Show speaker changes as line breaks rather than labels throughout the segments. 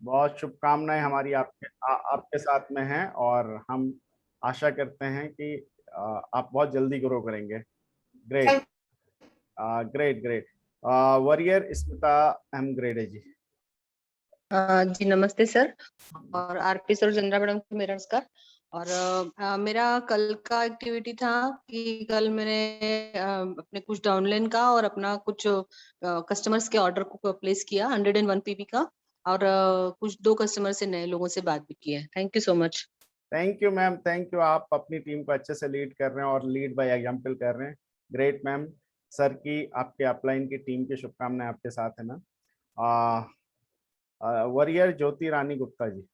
बहुत शुभकामनाएं हमारी आपके साथ में हैं और हम आशा करते हैं कि आप बहुत जल्दी ग्रो करेंगे। Great, great great. Warrior Smita M ग्रेडे जी।
जी नमस्ते सर, और आरपी सर, चंद्रा मैडम को मेरा नमस्कार। और मेरा कल का एक्टिविटी था कि कल मैंने अपने कुछ डाउनलाइन का और अपना कुछ कस्टमर्स के ऑर्डर को प्लेस किया 101 पीबी का, और कुछ 2 कस्टमर से नए लोगों से बात भी की है। Thank you so much.
Thank you ma'am, thank you. आप अपनी टीम को अच्छे से लीड कर रहे हैं और लीड बाय एग्जाम्पल कर रहे हैं। Great ma'am. सर की, आपके अपलाइन की टीम की शुभकामनाएं आपके साथ है मैम। वॉरियर ज्योति रानी गुप्ता जी।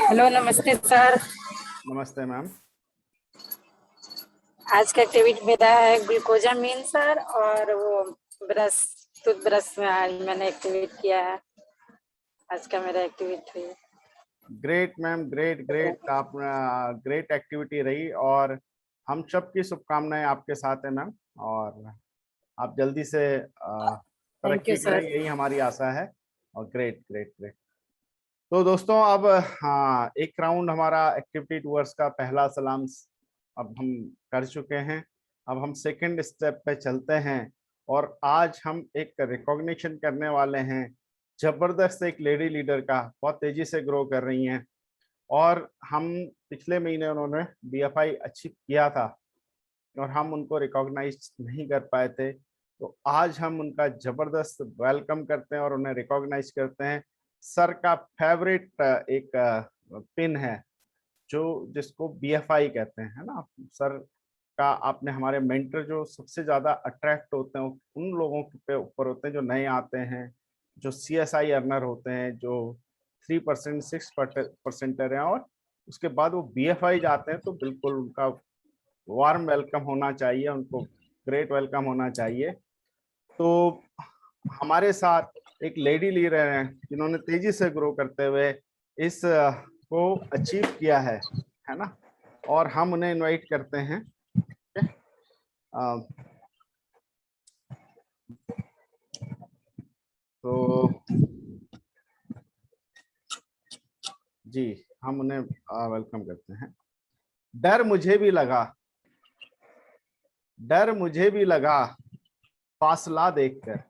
हेलो, नमस्ते सर।
नमस्ते मैम।
आज का एक्टिविटी मेरा है ग्लूकोजामीन सर, और वो ब्रश, टूथब्रश में आज मैंने एक्टिवेट किया है। आज का मेरा activity.
Great ma'am, great great. आप ग्रेट एक्टिविटी रही और हम सब की शुभकामनाएं आपके साथ है मैम, और आप जल्दी से
थैंक यू
तरक्की करें,
सर।
यही हमारी आशा है। और ग्रेट ग्रेट ग्रेट। तो दोस्तों, अब हाँ, एक राउंड हमारा एक्टिविटी टूवर्स का पहला सलाम अब हम कर चुके हैं। अब हम सेकंड स्टेप पे चलते हैं और आज हम एक रिकॉग्निशन करने वाले हैं जबरदस्त एक लेडी लीडर का, बहुत तेजी से ग्रो कर रही हैं। और हम पिछले महीने उन्होंने बीएफआई अचीव किया था और हम उनको रिकॉग्नाइज नहीं कर पाए थे, तो आज हम उनका जबरदस्त वेलकम करते हैं और उन्हें रिकॉग्नाइज करते हैं। सर का फेवरेट एक पिन है जो जिसको बीएफआई कहते हैं, है ना सर का। आपने हमारे मेंटर जो सबसे ज्यादा अट्रैक्ट होते हैं उन लोगों के ऊपर होते हैं जो नए आते हैं, जो सीएसआई अर्नर होते हैं, जो 3% 6% हैं, और उसके बाद वो बीएफआई जाते हैं, तो बिल्कुल उनका वार्म वेलकम होना चाहिए, उनको ग्रेट वेलकम होना चाहिए। तो हमारे साथ एक लेडी लीडर हैं जिन्होंने तेजी से ग्रो करते हुए इस को अचीव किया है ना, और हम उन्हें इनवाइट करते हैं। तो जी, हम उन्हें वेलकम करते हैं। डर मुझे भी लगा, डर मुझे भी लगा फासला देखकर,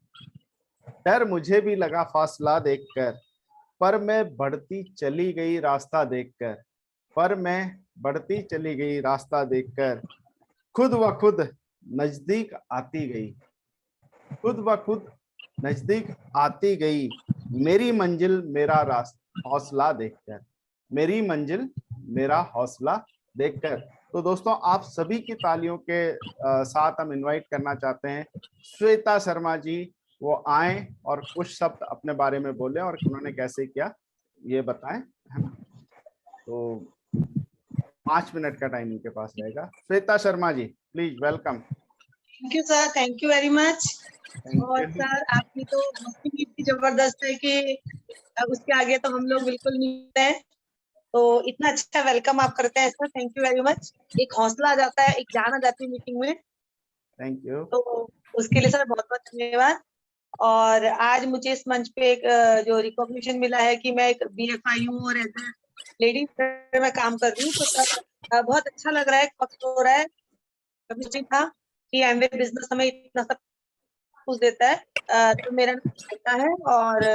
डर मुझे भी लगा फासला देखकर, पर मैं बढ़ती चली गई रास्ता देखकर, पर मैं बढ़ती चली गई रास्ता देखकर, खुद व खुद नजदीक आती गई, खुद ब खुद नजदीक आती गई, मेरी मंजिल मेरा रास्ता हौसला देखकर, मेरी मंजिल मेरा हौसला देखकर। तो दोस्तों, आप सभी की तालियों के साथ हम इनवाइट करना चाहते हैं श्वेता शर्मा जी, वो आए और कुछ शब्द अपने बारे में बोले और उन्होंने कैसे किया ये बताएं, है ना। तो 5 मिनट का टाइम उनके पास रहेगा। Shweta Sharma ji, please welcome.
Thank you sir, thank you very much. और सर, आपकी तो मस्ती इतनी जबरदस्त है कि उसके आगे तो हम लोग बिल्कुल नहीं हैं। तो इतना अच्छा वेलकम आप करते हैं sir, thank you very much. एक हौसला आ जाता है, एक जान आ जाती है मीटिंग में।
Thank you.
तो उसके लिए सर बहुत बहुत धन्यवाद। और आज मुझे इस मंच पे एक जो रिकॉग्निशन मिला है कि मैं एक बीएफआई हूँ और एज ए लेडी में काम कर रही हूँ, तो सर बहुत अच्छा लग रहा है, वक्त हो रहा है। कभी था कि एमवे बिजनेस हमें इतना सब कुछ देता है। तो मेरा नाम श्वेता है और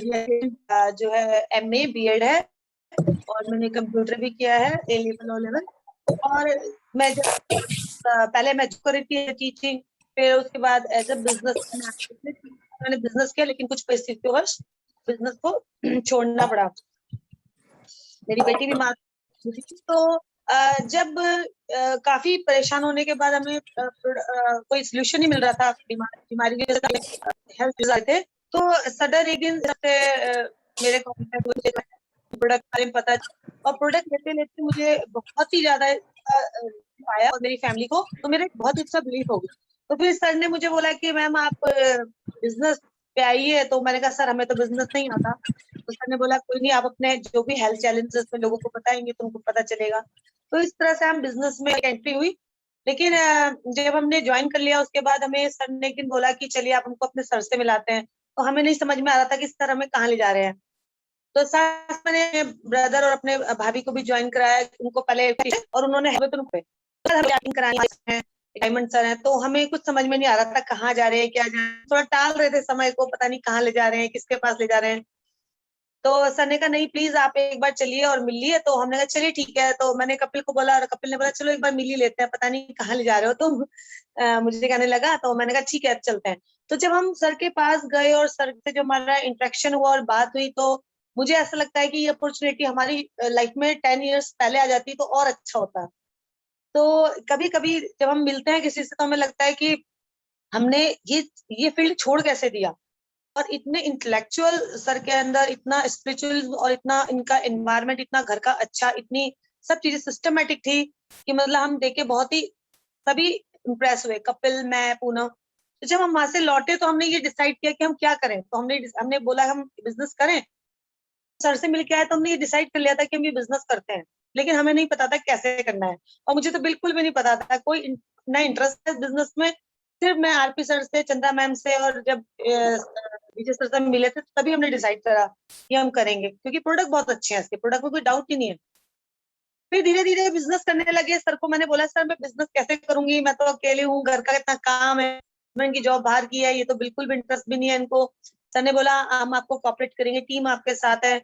मेरी जो है एमए बीएड है, और मैंने कंप्यूटर भी किया है ए लेवल और लेवल। और मैं जब पहले मैं कर रही थी टीचिंग, फिर उसके बाद एज ए बिजनेस मैंने बिजनेस किया, लेकिन कुछ परिस्थितियों बिजनेस को छोड़ना पड़ा। मेरी बेटी भी माँ तो जब काफी परेशान होने के बाद हमें कोई सोल्यूशन नहीं मिल रहा था बीमारी के हेल्थ थे, तो सडन एक दिन मेरे कॉन्टेक्ट हुए, प्रोडक्ट बारे में पता, और प्रोडक्ट लेते लेते मुझे बहुत ही ज्यादा आया और मेरी फैमिली को, तो मेरा बहुत अच्छा बिलीफ हो गया। तो फिर सर ने मुझे बोला कि मैम आप बिजनेस पे आइए, तो मैंने कहा सर हमें तो बिजनेस नहीं आता। तो सर ने बोला कोई नहीं, आप अपने जो भी हेल्थ चैलेंजेस में लोगों को बताएंगे तो उनको पता चलेगा। तो इस तरह से हम बिजनेस में एंट्री हुई, लेकिन जब हमने ज्वाइन कर लिया उसके बाद हमें सर ने एक दिन बोला कि चलिए आप हमको अपने सर से मिलाते हैं। तो हमें नहीं समझ में आ रहा था कि सर हमें कहाँ ले जा रहे हैं। तो साथ मैंने ब्रदर और अपने भाभी को भी ज्वाइन कराया, उनको पहले और उन्होंने डायमंड सर है, तो हमें कुछ समझ में नहीं आ रहा था कहाँ जा रहे हैं क्या जा रहे हैं, थोड़ा टाल रहे थे समय को, पता नहीं कहाँ ले जा रहे हैं, किसके पास ले जा रहे हैं। तो सर ने कहा नहीं प्लीज आप एक बार चलिए और मिल लिए। तो हमने कहा चलिए ठीक है। तो मैंने कपिल को बोला और कपिल ने बोला चलो एक बार मिल ही लेते हैं, पता नहीं कहाँ ले जा रहे हो तुम। मुझे कहने लगा, तो मैंने कहा ठीक है अब चलते हैं। तो जब हम सर के पास गए और सर से जो हमारा इंटरेक्शन हुआ और बात हुई, तो मुझे ऐसा लगता है कि ये अपॉर्चुनिटी हमारी लाइफ में 10 ईयर्स पहले आ जाती तो और अच्छा होता। तो कभी कभी जब हम मिलते हैं किसी से तो हमें लगता है कि हमने ये फील्ड छोड़ कैसे दिया। और इतने इंटेलेक्चुअल सर के अंदर, इतना स्पिरिचुअल और इतना इनका एनवायरनमेंट इतना घर का अच्छा, इतनी सब चीजें सिस्टमेटिक थी कि मतलब हम देखे बहुत ही सभी इम्प्रेस हुए, कपिल, मैं, पूनम। तो जब हम वहां से लौटे तो हमने ये डिसाइड किया कि हम क्या करें। तो हमने बोला हम बिजनेस करें। सर से मिलके आए तो हमने ये डिसाइड कर लिया था कि हम ये बिजनेस करते हैं, लेकिन हमें नहीं पता था कैसे करना है। और मुझे तो बिल्कुल भी नहीं पता था, कोई ना इंटरेस्ट है बिजनेस में। सिर्फ मैं आरपी सर से, चंद्रा मैम से और जब विजय सर से मिले थे तभी हमने डिसाइड करा कि हम करेंगे, क्योंकि प्रोडक्ट बहुत अच्छे हैं, इसके प्रोडक्ट में कोई डाउट ही नहीं है। फिर धीरे धीरे बिजनेस करने लगे। सर को मैंने बोला सर मैं बिजनेस कैसे करूंगी, मैं तो अकेले हूँ, घर का इतना काम है, मैं इनकी जॉब बाहर की है, ये तो बिल्कुल भी इंटरेस्ट भी नहीं है इनको। सर ने बोला हम आपको कॉपरेट करेंगे, टीम आपके साथ है।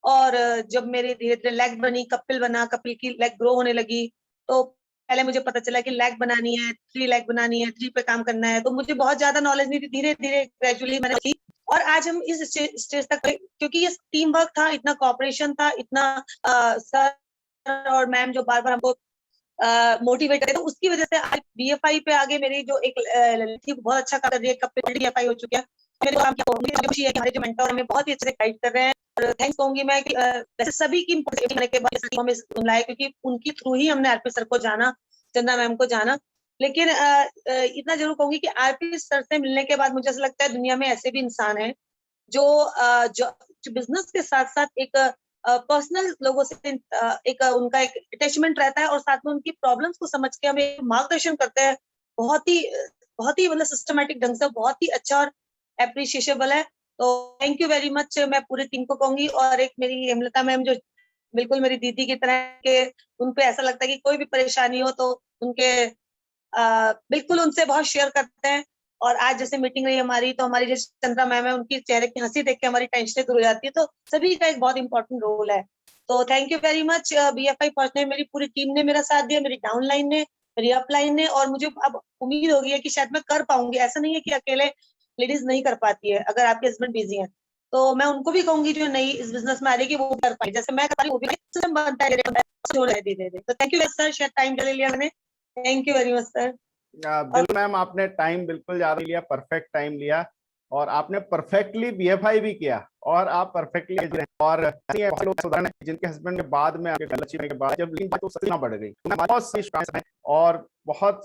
और जब मेरी धीरे धीरे लेग बनी, कपिल बना, कपिल की लेग ग्रो होने लगी, तो पहले मुझे पता चला कि लेग बनानी है, 3 लेग बनानी है, 3 पे काम करना है। तो मुझे बहुत ज्यादा नॉलेज नहीं थी, धीरे धीरे ग्रेजुअली मैंने की। और आज हम इस स्टेज तक, क्योंकि ये टीम वर्क था, इतना कॉपरेशन था, इतना सर और मैम जो बार बार हमको मोटिवेट करे, तो उसकी वजह से आज बीएफआई पे आगे मेरी जो एक लड़की बहुत अच्छा कर रही है, कपिल बीएफआई हो चुके हैं। मेरे काम किया, मुझे खुशी है कि हमारे जो मेंटर हमें बहुत ही अच्छे से गाइड कर रहे हैं। और थैंक्स कहूंगी मैं कि वैसे सभी की होने के बाद हमें बुलाया, क्योंकि उनकी थ्रू ही हमने आरपी सर को जाना, चंदा मैम को जाना। लेकिन इतना जरूर कहूंगी कि आरपी सर से मिलने के बाद मुझे ऐसा लगता है दुनिया में ऐसे भी इंसान है जो जो बिजनेस के साथ साथ एक पर्सनल लोगों से एक उनका एक अटैचमेंट रहता है, और साथ में उनकी प्रॉब्लम्स को समझ के हमें मार्गदर्शन करते हैं बहुत ही मतलब सिस्टमेटिक ढंग से, बहुत ही अच्छा और अप्रिशिएबल है। तो थैंक यू वेरी मच मैं पूरी टीम को कहूंगी। और एक मेरी हेमलता मैम जो बिल्कुल मेरी दीदी की तरह के, उन पे ऐसा लगता है कि कोई भी परेशानी हो तो उनके बिल्कुल उनसे बहुत शेयर करते हैं। और आज जैसे मीटिंग रही हमारी, तो हमारी जो चंद्रा मैम है, उनकी चेहरे की हंसी देख के हमारी टेंशन दूर हो जाती है। तो सभी का एक बहुत इंपॉर्टेंट रोल है। तो thank you very much BFI पहुंचने, मेरी पूरी टीम ने मेरा साथ दिया, मेरी डाउनलाइन ने, मेरी अपलाइन ने। और मुझे अब उम्मीद हो गई है कि शायद मैं कर पाऊंगी। ऐसा नहीं है कि अकेले लेडीज नहीं कर पाती है, अगर आपके हस्बैंड बिजी हैं तो मैं उनको भी कहूंगी जो नई इस बिजनेस में आ रही है कि वो कर पाए, जैसे मैं कर पाई, वो भी सिस्टम बनता है धीरे धीरे। तो थैंक यू सर, शायद टाइम ले लिया मैंने। Thank you very much sir.
बिल्कुल मैम, आपने टाइम बिल्कुल ज्यादा लिया, परफेक्ट टाइम लिया, और आपने परफेक्टली बीएफआई भी किया, और आप परफेक्टली और लोग सुधारने जिनके हस्बैंड के बाद में आपके गलती के बाद जब तो सतना बढ़ गई, बहुत सी है। और बहुत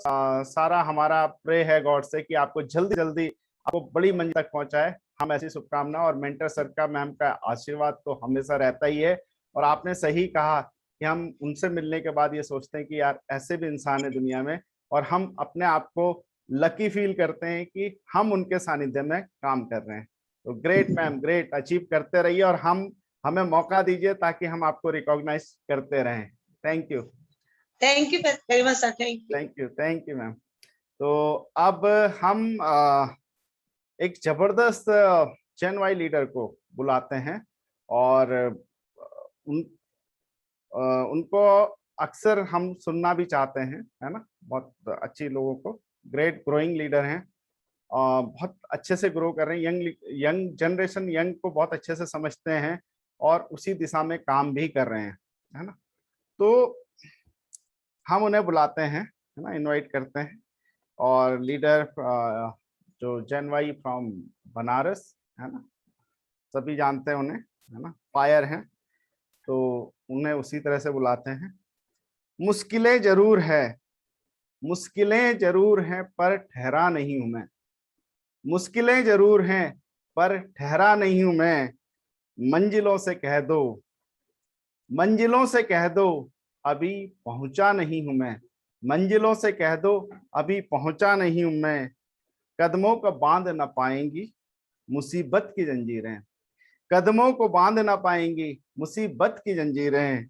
सारा हमारा प्रे है गॉड से कि आपको जल्दी जल्दी आपको बड़ी मंजिल तक पहुंचाए। हम ऐसी शुभकामना, और मेंटर सर का, मैम का आशीर्वाद तो हमेशा रहता ही है। और आपने सही कहा कि हम उनसे मिलने के बाद ये सोचते हैं कि यार ऐसे भी इंसान है दुनिया में, और हम अपने आप को लकी फील करते हैं कि हम उनके सानिध्य में काम कर रहे हैं। तो ग्रेट मैम, ग्रेट, अचीव करते रहिए, और हमें मौका दीजिए ताकि हम आपको रिकॉग्नाइज करते रहें। Thank you
very much sir.
Thank you ma'am. तो अब हम एक जबरदस्त जेन वाई लीडर को बुलाते हैं, और उनको अक्सर हम सुनना भी चाहते हैं, है ना। बहुत अच्छी लोगों को, ग्रेट ग्रोइंग लीडर हैं, बहुत अच्छे से ग्रो कर रहे हैं, यंग जनरेशन, यंग को बहुत अच्छे से समझते हैं, और उसी दिशा में काम भी कर रहे हैं, है ना। तो हम उन्हें बुलाते हैं, है ना, इनवाइट करते हैं। और लीडर जो जेन वाई फ्रॉम बनारस, है ना, सभी जानते हैं उन्हें, है ना, फायर हैं, तो उन्हें उसी तरह से बुलाते हैं। मुश्किलें जरूर है, मुश्किलें जरूर हैं, पर ठहरा नहीं हूं मैं। मुश्किलें जरूर हैं, पर ठहरा नहीं हूं मैं। मंजिलों से कह दो, मंजिलों से कह दो, अभी पहुंचा नहीं हूं मैं। मंजिलों से कह दो अभी पहुंचा नहीं हूं मैं, कदमों को बांध न पाएंगी मुसीबत की जंजीरें, कदमों को बांध ना पाएंगी मुसीबत की जंजीरें,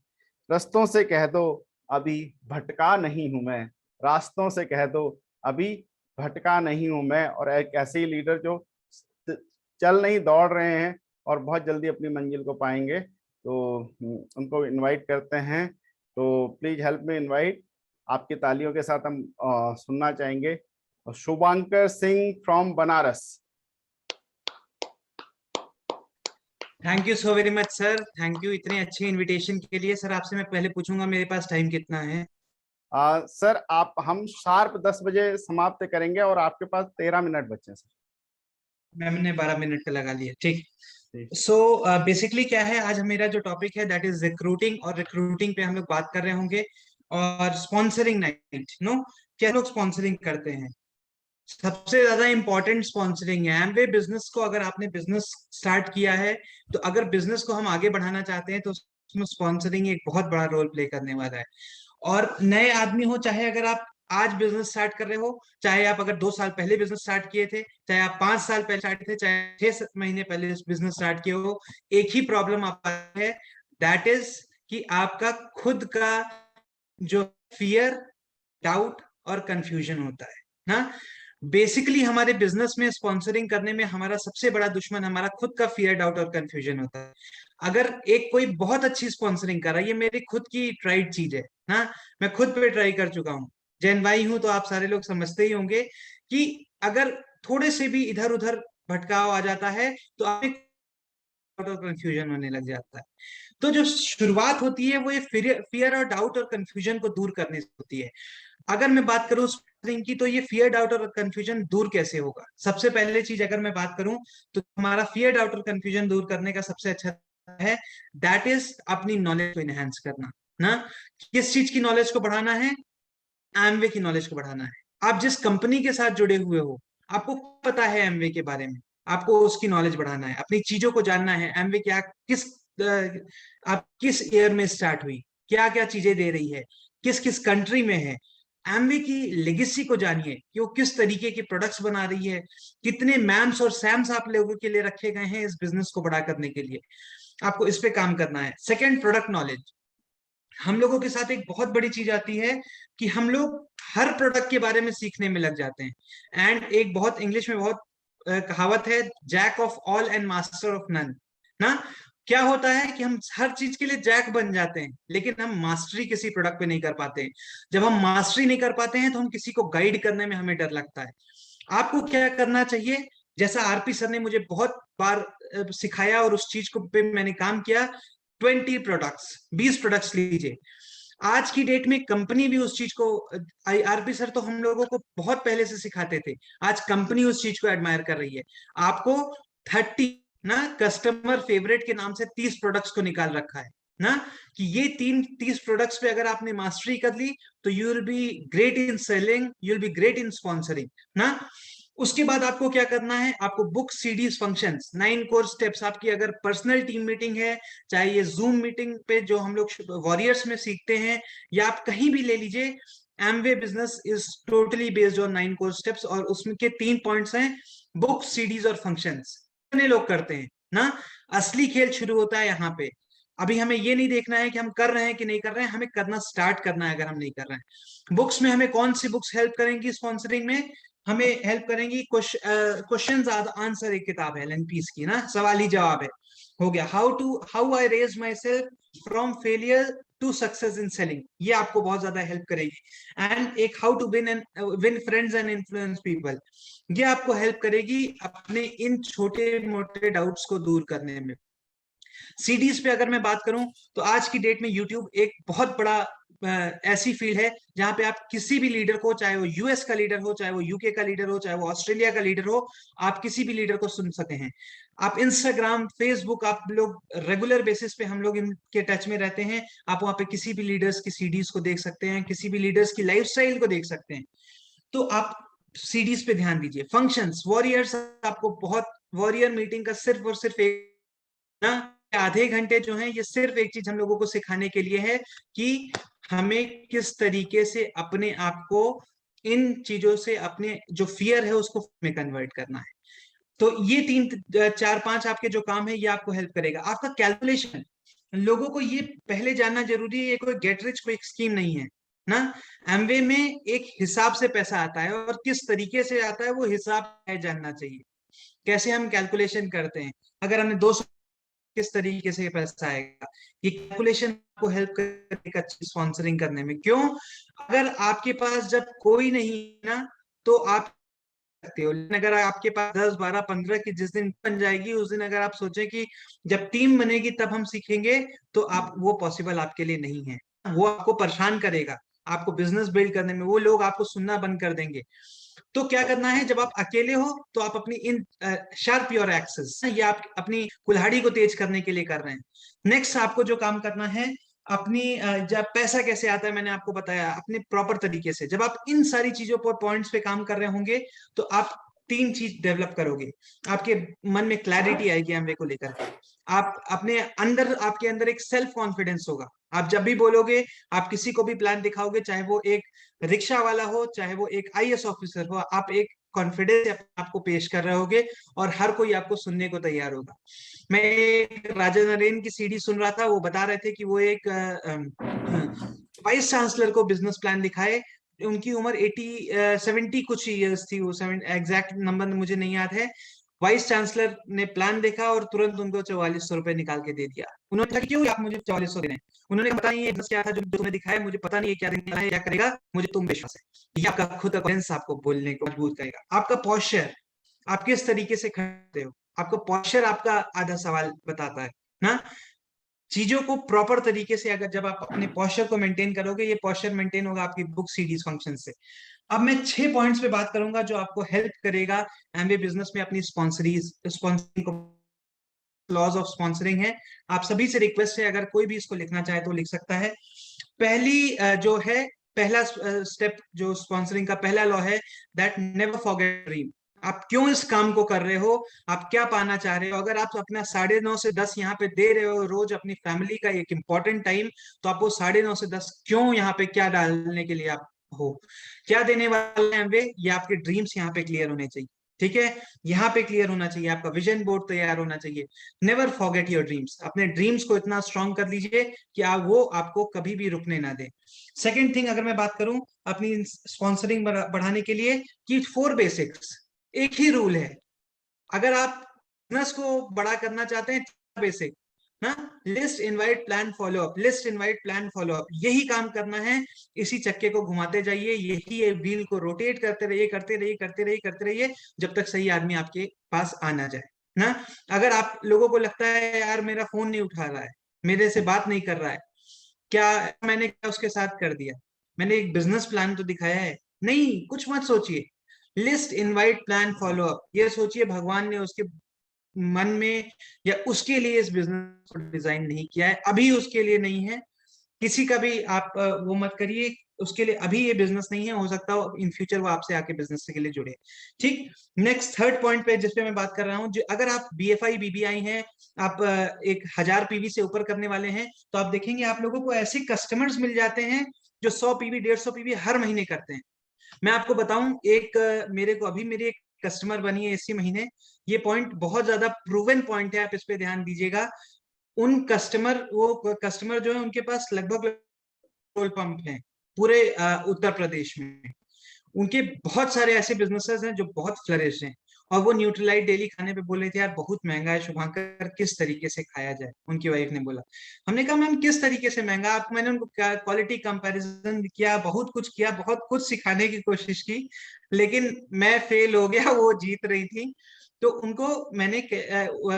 रस्तों से कह दो अभी भटका नहीं हूं मैं, रास्तों से कह दो अभी भटका नहीं हूं मैं। और एक ऐसे ही लीडर जो चल नहीं दौड़ रहे हैं और बहुत जल्दी अपनी मंजिल को पाएंगे, तो उनको इनवाइट करते हैं। तो प्लीज हेल्प मी इनवाइट, आपकी तालियों के साथ हम सुनना चाहेंगे Shubhankar Singh from Banaras.
Thank you so very much sir, thank you इतने अच्छे इनविटेशन के लिए। सर आपसे मैं पहले पूछूंगा मेरे पास टाइम कितना है?
सर आप हम शार्प 10 बजे समाप्त करेंगे और आपके पास 13 मिनट बचे सर।
मैंने 12 मिनट का लगा लिया, ठीक। सो बेसिकली क्या है, आज मेरा जो टॉपिक है दैट इज रिक्रूटिंग, और रिक्रूटिंग पे हम लोग बात कर रहे होंगे। और स्पॉन्सरिंग नाइट, नो, क्या लोग स्पॉन्सरिंग करते हैं? सबसे ज्यादा इंपॉर्टेंट स्पॉन्सरिंग है। एमवे बिजनेस को, अगर आपने बिजनेस स्टार्ट किया है, तो अगर बिजनेस को हम आगे बढ़ाना चाहते हैं तो उसमें स्पॉन्सरिंग एक बहुत बड़ा रोल प्ले करने वाला है। और नए आदमी हो, चाहे अगर आप आज बिजनेस स्टार्ट कर रहे हो, चाहे आप अगर 2 साल पहले बिजनेस स्टार्ट किए थे, चाहे आप 5 साल पहले स्टार्ट थे, चाहे 6 महीने पहले बिजनेस स्टार्ट किए हो, एक ही प्रॉब्लम आपका है, दैट इज कि आपका खुद का जो फियर, डाउट और कंफ्यूजन होता है ना। बेसिकली हमारे बिजनेस में स्पॉन्सरिंग करने में हमारा सबसे बड़ा दुश्मन हमारा खुद का फियर, डाउट और कंफ्यूजन होता है। अगर एक कोई बहुत अच्छी स्पॉन्सरिंग कर रहा है, ये मेरी खुद की ट्राइड चीज है ना, मैं खुद पे ट्राई कर चुका हूँ, जैन भाई हूं, तो आप सारे लोग समझते ही होंगे कि अगर थोड़े से भी इधर उधर भटकाव आ जाता है तो आपको कंफ्यूजन होने लग जाता है। तो जो शुरुआत होती है वो ये फियर और डाउट और कंफ्यूजन को दूर करने से होती है। अगर मैं बात करूं स्पॉन्सरिंग की, तो ये फियर, डाउट और कंफ्यूजन दूर कैसे होगा? सबसे पहले चीज अगर मैं बात करूं, तो हमारा फियर, डाउट और कंफ्यूजन दूर करने का सबसे अच्छा है दैट इज अपनी नॉलेज को इनहेंस करना ना। किस चीज की नॉलेज को बढ़ाना है? एमवे की नॉलेज को बढ़ाना है। आप जिस कंपनी के साथ जुड़े हुए हो, आपको पता है एमवे के बारे में, आपको उसकी नॉलेज बढ़ाना है, अपनी चीजों को जानना है। एमवे क्या, किस आप किस ईयर में स्टार्ट हुई, क्या क्या चीजें दे रही है, किस किस कंट्री में है। एमवे की लेगेसी को जानिए कि वो किस तरीके के प्रोडक्ट्स बना रही है, कितने मैम्स और सैम्स आप लोगों के लिए रखे गए हैं इस बिजनेस को बड़ा करने के लिए। आपको इस पे काम करना है। Second, product knowledge. हम लोगों के साथ एक बहुत बड़ी चीज आती है कि हम लोग हर प्रोडक्ट के बारे में सीखने में लग जाते हैं। एंड एक बहुत इंग्लिश में बहुत कहावत है, jack of all and master of none ना। क्या होता है कि हम हर चीज के लिए जैक बन जाते हैं, लेकिन हम मास्टरी किसी प्रोडक्ट पे नहीं कर पाते। जब हम मास्टरी नहीं कर पाते हैं तो हम किसी को गाइड करने में हमें डर लगता है। आपको क्या करना चाहिए? जैसा आरपी सर ने मुझे बहुत बार सिखाया और उस चीज को पे मैंने काम किया, 20 प्रोडक्ट्स, 20 प्रोडक्ट्स लीजिए। आज की डेट में कंपनी भी उस चीज को, आरपी सर तो हम लोगों को बहुत पहले से सिखाते थे, आज कंपनी उस चीज को एडमायर कर रही है। आपको 30 ना कस्टमर फेवरेट के नाम से 30 प्रोडक्ट्स को निकाल रखा है ना, कि ये 30 प्रोडक्ट्स पे अगर आपने मास्टरी कर ली तो you will be great in selling, you will be great in sponsoring ना। उसके बाद आपको क्या करना है? आपको book, CDs, functions, 9 core steps. आपकी अगर पर्सनल टीम मीटिंग है, चाहे ये जूम मीटिंग पे जो हम लोग वॉरियर्स में सीखते हैं, या आप कहीं भी ले लीजिए, Amway business is totally based on 9 core steps. और उसमें के 3 पॉइंट्स हैं, बुक, सीडीज और फंक्शंस। कितने लोग करते हैं ना? असली खेल शुरू होता है यहाँ पे। अभी हमें ये नहीं देखना है कि हम कर रहे हैं कि नहीं कर रहे हैं, हमें करना स्टार्ट करना है अगर हम नहीं कर रहे हैं। बुक्स में हमें कौन सी बुक्स हेल्प करेंगी स्पॉन्सरिंग में? हमें हेल्प करेंगी क्वेश्चंस आंसर, एक किताब है एलन पीस की ना, सवाल ही जवाब है, हो गया। How I raise myself from failure to success in selling, ये आपको बहुत ज्यादा हेल्प करेगी। एंड एक how to win friends and influence people, ये आपको हेल्प करेगी अपने इन छोटे मोटे डाउट्स को दूर करने में। सीडीज पे अगर मैं बात करूं, तो आज की डेट में यूट्यूब एक बहुत बड़ा ऐसी फील्ड है जहां पे आप किसी भी लीडर को, चाहे वो यूएस का लीडर हो, चाहे वो यूके का लीडर हो, चाहे वो ऑस्ट्रेलिया का लीडर हो, आप किसी भी लीडर को सुन सकते हैं। आप इंस्टाग्राम, फेसबुक, आप लोग रेगुलर बेसिस पे हम लोग इनके टच में रहते हैं। आप वहां पे किसी भी लीडर्स की सीडीज को देख सकते हैं, किसी भी लीडर्स की लाइफस्टाइल को देख सकते हैं। तो आप सीडीज पे ध्यान दीजिए। फंक्शंस, वॉरियर्स, आपको बहुत, वॉरियर मीटिंग का सिर्फ और सिर्फ एक ना, आधे घंटे जो है ये सिर्फ एक चीज हम लोगों को सिखाने के लिए है कि हमें किस तरीके से अपने आप को इन चीजों से, अपने जो फियर है उसको में कन्वर्ट करना है। तो ये 3 4 5 आपके जो काम है ये आपको हेल्प करेगा। आपका कैलकुलेशन, लोगों को ये पहले जानना जरूरी है, ये कोई गेट रिच क्विक स्कीम नहीं है ना। एमवे में एक हिसाब से पैसा आता है और किस तरीके से आता है वो हिसाब जानना चाहिए। कैसे हम कैलकुलेशन करते हैं, अगर हमने 200 किस तरीके से पैसा आएगा, ये कैलकुलेशन आपको हेल्प करेगा अच्छी स्पॉन्सरिंग करने में। क्यों? अगर आपके पास जब कोई नहीं है ना तो आप सकते हो, लेकिन अगर आपके पास 10 12 15 की जिस दिन बन जाएगी उस दिन अगर आप सोचें कि जब टीम बनेगी तब हम सीखेंगे, तो आप वो पॉसिबल आपके लिए नहीं है। वो आपको परेशान करेगा, आपको बिजनेस बिल्ड करने में वो लोग आपको सुनना बंद कर देंगे। तो क्या करना है, जब आप अकेले हो तो आप अपनी इन शार्प योर एक्सेस, ये आप अपनी कुल्हाड़ी को तेज करने के लिए कर रहे हैं। नेक्स्ट आपको जो काम करना है, अपनी जब पैसा कैसे आता है मैंने आपको बताया, अपने प्रॉपर तरीके से जब आप इन सारी चीजों पर पॉइंट्स पे काम कर रहे होंगे तो आप 3 चीज डेवलप करोगे। आपके मन में क्लैरिटी आएगी एमवे को लेकर के, आप अपने अंदर, आपके अंदर एक सेल्फ कॉन्फिडेंस होगा। आप जब भी बोलोगे, आप किसी को भी प्लान दिखाओगे, चाहे वो एक रिक्शा वाला हो चाहे वो एक आईएएस ऑफिसर हो, आप एक कॉन्फिडेंस आपको पेश कर रहे होगे और हर कोई आपको सुनने को तैयार होगा। मैं एक राजा नरेन की सीडी सुन रहा था, वो बता रहे थे कि वो एक वाइस चांसलर को बिजनेस प्लान दिखाए। उनकी उम्र 70 कुछ ईयर्स थी, वो एग्जैक्ट नंबर मुझे नहीं याद है। वाइस चांसलर ने प्लान देखा और तुरंत उनको 4400 रुपए निकाल के दे दिया। उन्होंने कहा क्यों आप मुझे 4400 दे रहे हैं? उन्होंने पता नहीं ये क्या था जो तुम्हें दिखाया, मुझे पता नहीं ये क्या देने वाला है, क्या करेगा, मुझे तुम विश्वास है। ये आपका खुद का कॉन्फिडेंस आपको बोलने को मजबूर करेगा। आपका पोस्चर, आप किस तरीके से खड़े हो, आपको पोस्चर आपका आधा सवाल बताता है ना। चीजों को प्रॉपर तरीके से अगर जब आप अपने पोस्चर को मेंटेन करोगे, ये पोस्चर मेंटेन होगा आपकी बुक सीरीज फंक्शन से। अब मैं 6 पॉइंट्स पे बात करूंगा जो आपको हेल्प करेगा एमबीए बिजनेस में अपनी स्पॉन्सरिंग को। लॉज ऑफ स्पॉन्सरिंग है, आप सभी से रिक्वेस्ट है अगर कोई भी इसको लिखना चाहे तो लिख सकता है। पहली जो है, पहला स्टेप जो स्पॉन्सरिंग का पहला लॉ है, दैट नेवर फॉरगेट ड्रीम। आप क्यों इस काम को कर रहे हो, आप क्या पाना चाह रहे हो। अगर आप अपना 9:30 से 10 यहाँ पे दे रहे हो रोज अपनी फैमिली का एक इंपॉर्टेंट टाइम, तो आप वो 9:30 से 10 क्यों यहाँ पे क्या डालने के लिए आप हो, क्या देने वाले हैं वे, ये आपके ड्रीम्स यहाँ पे क्लियर होने चाहिए। ठीक है, यहाँ पे क्लियर होना चाहिए, आपका विजन बोर्ड तैयार होना चाहिए। नेवर फॉरगेट योर ड्रीम्स, अपने ड्रीम्स को इतना स्ट्रॉन्ग कर लीजिए कि आप वो आपको कभी भी रुकने ना दे। सेकेंड थिंग, अगर मैं बात करूं अपनी स्पॉन्सरिंग बढ़ाने के लिए, कि 4 बेसिक्स, एक ही रूल है। अगर आप बिजनेस को बड़ा करना चाहते हैं, बेसिक ना, list invite plan follow up, list invite plan follow up, यही काम करना है। इसी चक्के को घुमाते जाइए, यही व्हील को रोटेट करते रहिए, करते रहिए, करते रहिए, करते रहिए, जब तक सही आदमी आपके पास आ ना जाए ना। अगर आप लोगों को लगता है यार मेरा फोन नहीं उठा रहा है, मेरे से बात नहीं कर रहा है, क्या मैंने क्या उसके साथ कर दिया, मैंने एक बिजनेस प्लान तो दिखाया है, नहीं, कुछ मत सोचिए। List invite plan follow up, ये सोचिए भगवान ने उसके मन में या उसके लिए इस बिजनेस को डिजाइन नहीं किया है, अभी उसके लिए नहीं है। किसी का भी आप वो मत करिए, उसके लिए अभी ये बिजनेस नहीं है, हो सकता हो इन फ्यूचर वो आपसे आके बिजनेस के लिए जुड़े। ठीक, नेक्स्ट थर्ड पॉइंट पे जिसपे मैं बात कर रहा हूँ, अगर आप बीएफआई बीबीआई हैं, आप 1000 पीवी से ऊपर करने वाले हैं, तो आप देखेंगे आप लोगों को ऐसे कस्टमर्स मिल जाते हैं जो 100 पीवी 150 पीवी हर महीने करते हैं। मैं आपको बताऊं, एक मेरे को अभी मेरी एक कस्टमर बनी है इसी महीने, ये पॉइंट बहुत ज्यादा प्रूवन पॉइंट है, आप इस पे ध्यान दीजिएगा। उन कस्टमर, वो कस्टमर जो है उनके पास लगभग पेट्रोल पंप हैं पूरे उत्तर प्रदेश में। उनके बहुत सारे ऐसे बिजनेसेस हैं जो बहुत फ्लरिश हैं, और वो न्यूट्रीलाइट डेली खाने पे बोल रहे थे यार बहुत महंगा है शुभांकर, किस तरीके से खाया जाए। उनकी वाइफ ने बोला, हमने कहा मैम किस तरीके से महंगा, आप, मैंने उनको क्वालिटी कंपैरिजन किया, बहुत कुछ किया, बहुत कुछ सिखाने की कोशिश की, लेकिन मैं फेल हो गया, वो जीत रही थी। तो उनको मैंने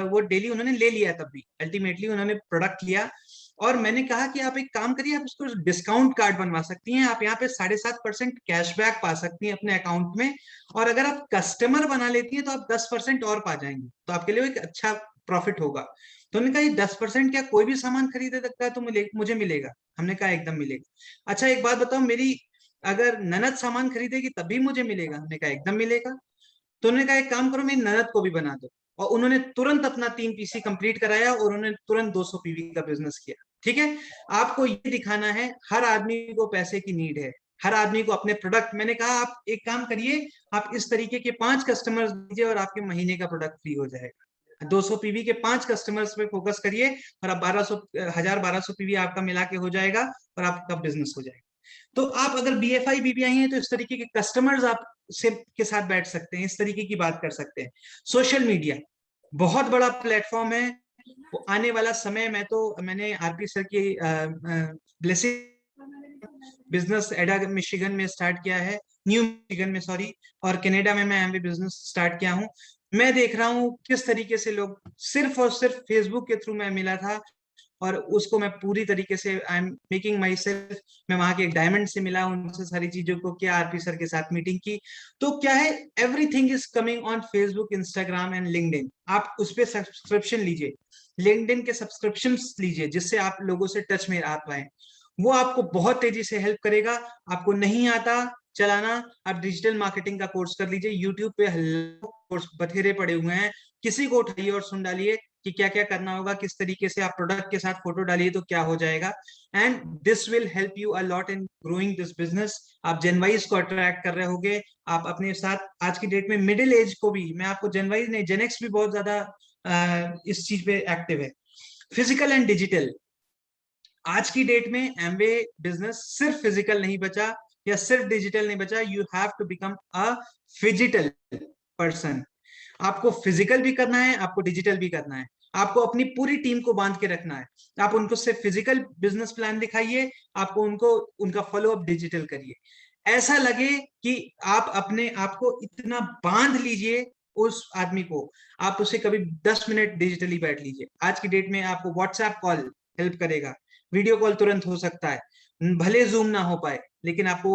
वो डेली उन्होंने ले लिया, तब भी अल्टीमेटली उन्होंने प्रोडक्ट लिया। और मैंने कहा कि आप एक काम करिए, आप उसको डिस्काउंट कार्ड बनवा सकती हैं, आप यहाँ पे 7.5% कैशबैक पा सकती हैं अपने अकाउंट में, और अगर आप कस्टमर बना लेती हैं तो आप 10% और पा जाएंगी, तो आपके लिए एक अच्छा प्रॉफिट होगा। तो उन्होंने कहा ये 10% क्या कोई भी सामान खरीदे सकता है तो मुझे मिलेगा? हमने कहा एकदम मिलेगा। अच्छा एक बात बताओ, मेरी अगर ननद सामान खरीदेगी तब भी मुझे मिलेगा? हमने कहा एकदम मिलेगा। तो उन्होंने कहा एक काम करो मेरी ननद को भी बना दो, और उन्होंने तुरंत अपना 3 पीसी कंप्लीट कराया और उन्होंने तुरंत 200 पीवी का बिजनेस किया। ठीक है, आपको ये दिखाना है हर आदमी को पैसे की नीड है, हर आदमी को अपने प्रोडक्ट, मैंने कहा आप एक काम करिए, आप इस तरीके के 5 कस्टमर्स दीजिए और आपके महीने का प्रोडक्ट फ्री हो जाएगा। 200 पीवी के 5 कस्टमर्स पे फोकस करिए और आप 1200 पीवी आपका मिला के हो जाएगा और आपका बिजनेस हो जाएगा। तो आप अगर BFI BPI हैं तो इस तरीके के कस्टमर्स आप से के साथ बैठ सकते हैं, इस तरीके की बात कर सकते हैं। सोशल मीडिया बहुत बड़ा प्लेटफॉर्म है, वो आने वाला समय मैंने आरपी सर की ब्लेसिंग बिजनेस एडा मिशिगन में स्टार्ट किया है, न्यू मिशिगन में सॉरी, और कनाडा में मैं एमवे बिजनेस स्टार्ट किया हूँ। मैं देख रहा हूँ किस तरीके से लोग सिर्फ और सिर्फ फेसबुक के थ्रू मैं मिला था और उसको मैं पूरी तरीके से I am making my self, मैं वहां के एक डायमंड से मिला, उनसे सारी चीजों को किया, आरपी सर के साथ मीटिंग की। तो क्या है, everything is coming on Facebook, Instagram and LinkedIn. आप उस पर सब्सक्रिप्शन लीजिए, लिंक्डइन के सब्सक्रिप्शन लीजिए, जिससे आप लोगों से टच में आ पाए। वो आपको बहुत तेजी से हेल्प करेगा। आपको नहीं आता चलाना, आप डिजिटल मार्केटिंग का कोर्स कर लीजिए, यूट्यूब पे कोर्स बथेरे पड़े हुए हैं, किसी को उठाइए और सुन डालिए कि क्या क्या करना होगा, किस तरीके से आप प्रोडक्ट के साथ फोटो डालिए तो क्या हो जाएगा। And this will help you a lot in growing this business. आप जेनवाइज को अट्रैक्ट कर रहे होगे, आप अपने साथ आज की डेट में मिडिल एज को भी, मैं आपको जेनवाइज नहीं जेनेक्स भी बहुत ज्यादा इस चीज पे एक्टिव है। फिजिकल एंड डिजिटल, आज की डेट में एमवे बिजनेस सिर्फ फिजिकल नहीं बचा या सिर्फ डिजिटल नहीं बचा, you have to become a phygital person. आपको फिजिकल भी करना है, आपको डिजिटल भी करना है, आपको अपनी पूरी टीम को बांध के रखना है। आप उनको सिर्फ फिजिकल बिजनेस प्लान दिखाइए, आपको उनका फॉलोअप डिजिटल करिए। ऐसा लगे कि आप अपने आप को इतना बांध लीजिए उस आदमी को, आप उसे कभी 10 मिनट डिजिटली बैठ लीजिए। आज की डेट में आपको व्हाट्सएप कॉल हेल्प करेगा, वीडियो कॉल तुरंत हो सकता है, भले जूम ना हो पाए लेकिन आपको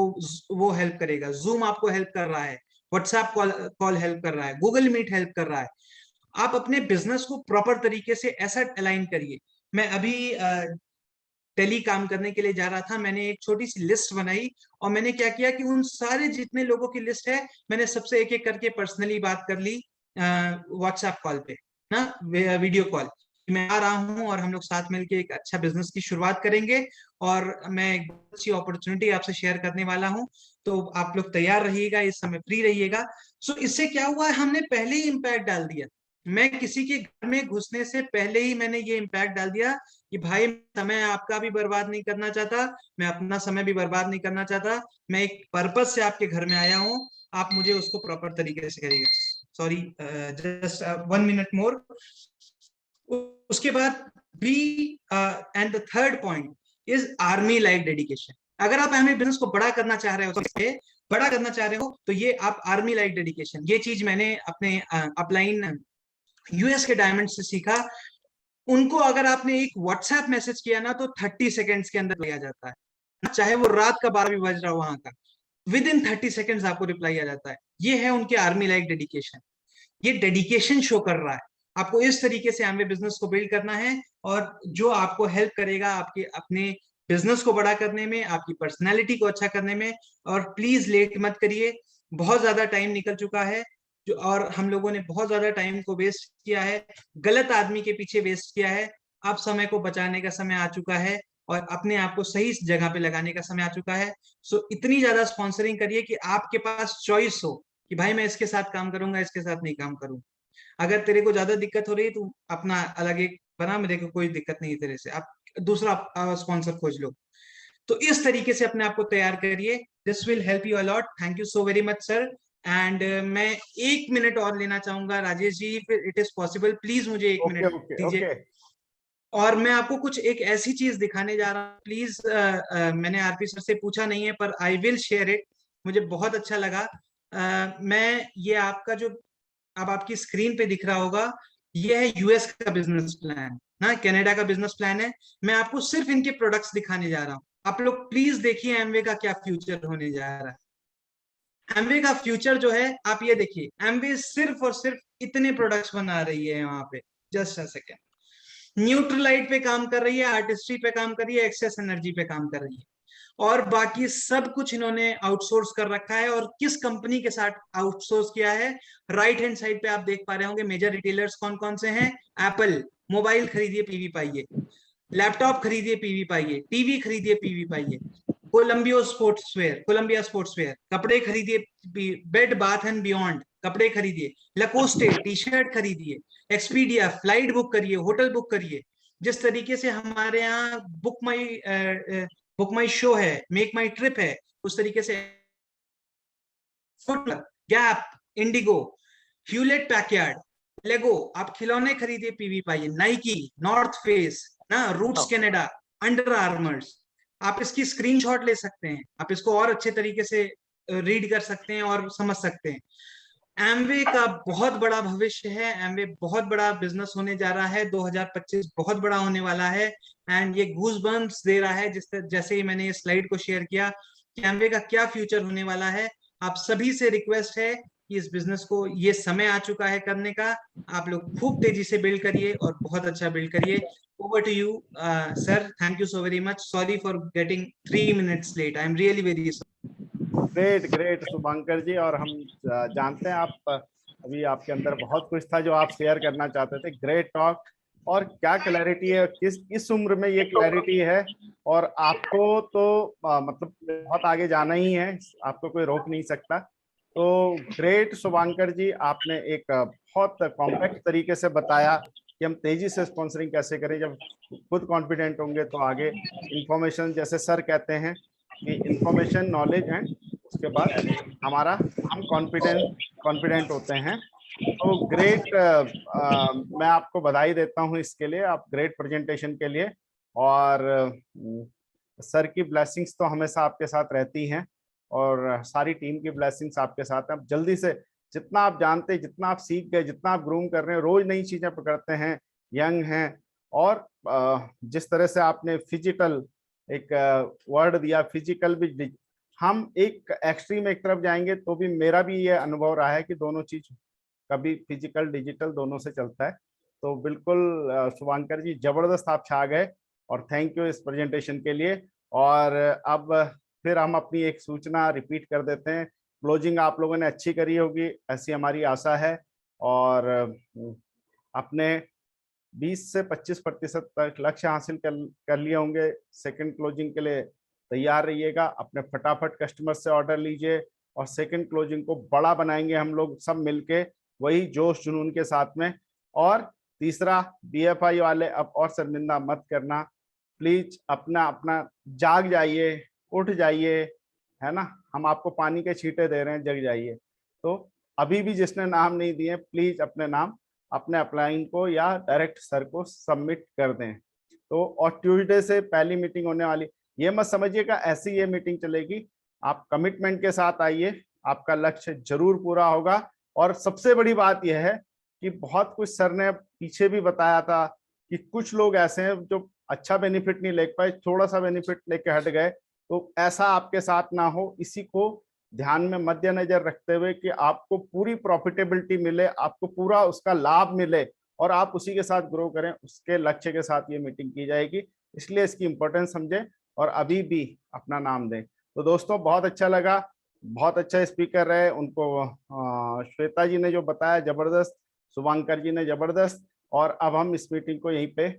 वो हेल्प करेगा। जूम आपको हेल्प कर रहा है, व्हाट्सएप कॉल हेल्प कर रहा है, गूगल मीट हेल्प कर रहा है। आप अपने बिजनेस को प्रॉपर तरीके से ऐसा अलाइन करिए। मैं अभी टेली काम करने के लिए जा रहा था, मैंने एक छोटी सी लिस्ट बनाई और मैंने क्या किया कि उन सारे जितने लोगों की लिस्ट है मैंने सबसे एक एक करके पर्सनली बात कर ली व्हाट्सएप कॉल पे ना, वीडियो कॉल, मैं आ रहा हूं और हम लोग साथ मिलकर एक अच्छा बिजनेस की शुरुआत करेंगे और मैं एक अच्छी अपॉर्चुनिटी आपसे शेयर करने वाला हूं, तो आप लोग तैयार रहिएगा, इस समय फ्री रहिएगा। सो इससे क्या हुआ, हमने पहले ही इम्पैक्ट डाल दिया। मैं किसी के घर में घुसने से पहले ही मैंने ये इम्पैक्ट डाल दिया कि भाई समय आपका भी बर्बाद नहीं करना चाहता, मैं अपना समय भी बर्बाद नहीं करना चाहता, मैं एक पर्पस से आपके घर में आया हूं, आप मुझे उसको प्रॉपर तरीके से करिएगा। Sorry, just 1 minute more. उसके बाद B and the third point is army like dedication. अगर आप एमवे बिजनेस को बड़ा करना चाह रहे हो तो ये आप आर्मी लाइक डेडिकेशन, ये चीज मैंने अपने अपलाइन यूएस के डायमंड से सीखा। उनको अगर आपने एक व्हाट्सएप मैसेज किया ना तो 30 सेकेंड्स के अंदर लिया जाता है, चाहे वो रात का 12 भी बज रहा हो वहां का, विद इन 30 सेकेंड्स आपको रिप्लाई आ जाता है। ये है उनके आर्मी लाइक डेडिकेशन, ये डेडिकेशन शो कर रहा है। आपको इस तरीके से एमवे बिजनेस को बिल्ड करना है और जो आपको हेल्प करेगा आपके अपने बिजनेस को बड़ा करने में, आपकी पर्सनैलिटी को अच्छा करने में। और प्लीज लेट मत करिए, बहुत ज्यादा टाइम निकल चुका है जो, और हम लोगों ने बहुत ज्यादा टाइम को वेस्ट किया है, गलत आदमी के पीछे वेस्ट किया है। अब समय को बचाने का समय आ चुका है और अपने आप को सही जगह पे लगाने का समय आ चुका है। सो इतनी ज्यादा स्पॉन्सरिंग करिए कि आपके पास चॉइस हो कि भाई मैं इसके साथ काम करूंगा, इसके साथ नहीं काम करूंगा। अगर तेरे को ज्यादा दिक्कत हो रही है तो अपना अलग एक बना, मेरे को कोई दिक्कत नहीं है तेरे से, आप दूसरा स्पॉन्सर खोज लो। तो इस तरीके से अपने आप को तैयार करिए, this will help you a lot. Thank you so very much sir. And मैं 1 मिनट और लेना चाहूंगा राजेश जी, फिर इट इज पॉसिबल, प्लीज मुझे 1 मिनट दीजिए। और मैं आपको कुछ एक ऐसी चीज दिखाने जा रहा हूँ, प्लीज मैंने आरपी सर से पूछा नहीं है पर आई विल शेयर इट, मुझे बहुत अच्छा लगा। मैं ये आपका जो अब आपकी स्क्रीन पे दिख रहा होगा, ये है यूएस का बिजनेस प्लान ना, कनाडा का बिजनेस प्लान है। मैं आपको सिर्फ इनके प्रोडक्ट्स दिखाने जा रहा हूँ, आप लोग प्लीज देखिए एमवे का क्या फ्यूचर होने जा रहा है। एमवे का फ्यूचर जो है आप ये देखिए, एमवे सिर्फ और सिर्फ इतने प्रोडक्ट्स बना रही है वहां पे, जस्ट अ सेकेंड, न्यूट्रलाइट पे काम कर रही है, आर्टिस्ट्री पे काम कर रही है, एक्सेस एनर्जी पे काम कर रही है, और बाकी सब कुछ इन्होंने आउटसोर्स कर रखा है। और किस कंपनी के साथ आउटसोर्स किया है, राइट हैंड साइड पे आप देख पा रहे होंगे मेजर रिटेलर्स कौन कौन से हैं। एप्पल, मोबाइल खरीदिए, पीवी पाइए। लैपटॉप खरीदिए पीवी पाइए, टीवी खरीदिए पीवी पाइए, कोलंबिया स्पोर्ट्सवेयर, कपड़े खरीदिए, बेड बाथ एंड बियॉन्ड कपड़े खरीदिए, लकोस्टे टी शर्ट खरीदिए, एक्सपीडिया फ्लाइट बुक करिए, होटल बुक करिए। जिस तरीके से हमारे यहाँ बुक माई शो है, मेक माई ट्रिप है, उस तरीके से गैप, इंडिगो, ह्यूलेट पैकयार्ड, लेगो, आप खिलौने खरीदिए पीवी पाइए, नाइकी, नॉर्थ फेस ना, रूट्स कनाडा, अंडर आर्मर्स। आप इसकी स्क्रीनशॉट ले सकते हैं, आप इसको और अच्छे तरीके से रीड कर सकते हैं और समझ सकते हैं। एमवे का बहुत बड़ा भविष्य है, एमवे बहुत बड़ा बिजनेस होने जा रहा है, 2025 बहुत बड़ा होने वाला है, एंड ये गूज बम्प्स दे रहा है जैसे ही मैंने ये स्लाइड को शेयर किया कि एमवे का क्या फ्यूचर होने वाला है। आप सभी से रिक्वेस्ट है कि इस बिजनेस को, ये समय आ चुका है करने का, आप लोग खूब तेजी से बिल्ड करिए और बहुत अच्छा बिल्ड करिए। Over to you sir, thank you so very much, sorry for getting 3 minutes late, I am really very
great great Shubhankar ji, और हम जानते हैं आप अभी आपके अंदर बहुत कुछ था जो आप शेयर करना चाहते थे। ग्रेट टॉक, और क्या क्लैरिटी है, किस उम्र में ये क्लैरिटी है, और आपको तो मतलब बहुत आगे जाना ही है, आपको कोई रोक नहीं सकता। तो ग्रेट शुभंकर जी, आपने एक बहुत कॉम्पैक्ट तरीके से बताया कि हम तेजी से स्पॉन्सरिंग कैसे करें। जब खुद कॉन्फिडेंट होंगे तो आगे इंफॉर्मेशन, जैसे सर कहते हैं कि इंफॉर्मेशन, नॉलेज एंड उसके बाद हमारा हम कॉन्फिडेंट होते हैं। तो ग्रेट, मैं आपको बधाई देता हूं इसके लिए, आप ग्रेट प्रेजेंटेशन के लिए। और सर की ब्लेसिंग्स तो हमेशा आपके साथ रहती हैं, और सारी टीम की ब्लेसिंग्स आपके साथ हैं। अब जल्दी से जितना आप जानते हैं, जितना आप सीख गए, जितना आप ग्रूम कर रहे हैं, रोज नई चीजें पकड़ते हैं, यंग हैं, और जिस तरह से आपने फिजिकल एक वर्ड दिया, फिजिकल भी, हम एक एक्सट्रीम एक तरफ जाएंगे तो भी मेरा भी ये अनुभव रहा है कि दोनों चीज कभी फिजिकल डिजिटल दोनों से चलता है। तो बिल्कुल शुभंकर जी, जबरदस्त आप छा गए, और थैंक यू इस प्रेजेंटेशन के लिए। और अब फिर हम अपनी एक सूचना रिपीट कर देते हैं। क्लोजिंग आप लोगों ने अच्छी करी होगी, ऐसी हमारी आशा है, और अपने 20 से 25% तक लक्ष्य हासिल कर लिए होंगे। सेकंड क्लोजिंग के लिए तैयार रहिएगा, अपने फटाफट कस्टमर से ऑर्डर लीजिए, और सेकंड क्लोजिंग को बड़ा बनाएंगे हम लोग सब मिलके, वही जोश जुनून के साथ में। और तीसरा, बीएफआई वाले अब और शर्मिंदा मत करना प्लीज, अपना अपना जाग जाइए, उठ जाइए, है ना, हम आपको पानी के छींटे दे रहे हैं, जग जाइए। तो अभी भी जिसने नाम नहीं दिए, प्लीज अपने नाम अपने अपलाइन को या डायरेक्ट सर को सबमिट कर दें। तो और ट्यूसडे से पहली मीटिंग होने वाली, ये मत समझिएगा ऐसी ये मीटिंग चलेगी, आप कमिटमेंट के साथ आइए, आपका लक्ष्य जरूर पूरा होगा। और सबसे बड़ी बात यह है कि बहुत कुछ सर ने पीछे भी बताया था कि कुछ लोग ऐसे हैं जो अच्छा बेनिफिट नहीं ले पाए, थोड़ा सा बेनिफिट लेके हट गए, तो ऐसा आपके साथ ना हो, इसी को ध्यान में मद्देनजर रखते हुए कि आपको पूरी प्रॉफिटेबिलिटी मिले, आपको पूरा उसका लाभ मिले, और आप उसी के साथ ग्रो करें, उसके लक्ष्य के साथ ये मीटिंग की जाएगी। इसलिए इसकी इंपॉर्टेंस समझें और अभी भी अपना नाम दें। तो दोस्तों, बहुत अच्छा लगा, बहुत अच्छा स्पीकर रहे, उनको श्वेता जी ने जो बताया जबरदस्त, शुभंकर जी ने जबरदस्त। और अब हम इस मीटिंग को यहीं पे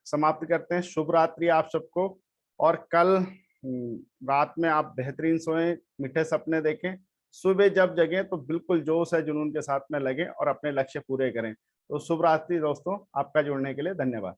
समाप्त करते हैं। शुभ रात्रि आप सबको, और कल रात में आप बेहतरीन सोएं, मीठे सपने देखें, सुबह जब जगें तो बिल्कुल जोश है जुनून के साथ में लगे और अपने लक्ष्य पूरे करें। तो शुभ रात्रि दोस्तों, आपका जुड़ने के लिए धन्यवाद।